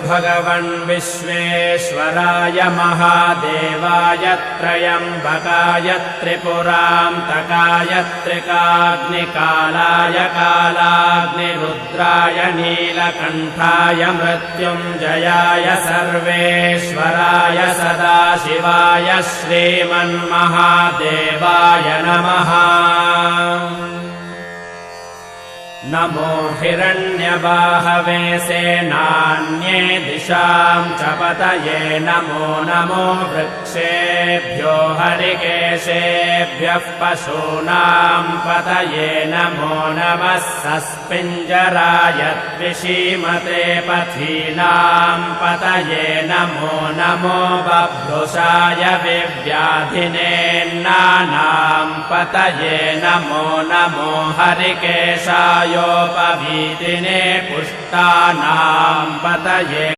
भगवन् विश्वेश्वराय महादेवाय त्र्यम्बकाय त्रिपुरान्तकाय त्रिकाग्निकालाय कालाग्निरुद्राय नीलकण्ठाय मृत्युञ्जयाय सर्वेश्वराय सदाशिवाय श्रीमन्महादेवाय नमः। नमो हिरण्यबाहवे सेनान्ये दिशां च पतये नमो नमो वृक्षेभ्यो हरिकेशेभ्यः पशूनां पतये नमो नमः सस्पिञ्जराय द्विषीमते पथीनां पतये नमो नमो बभ्रुषाय विव्याधिनेन्नानां पतये नमो नमो हरिकेशाय योपवीतिने पुष्टानां पतये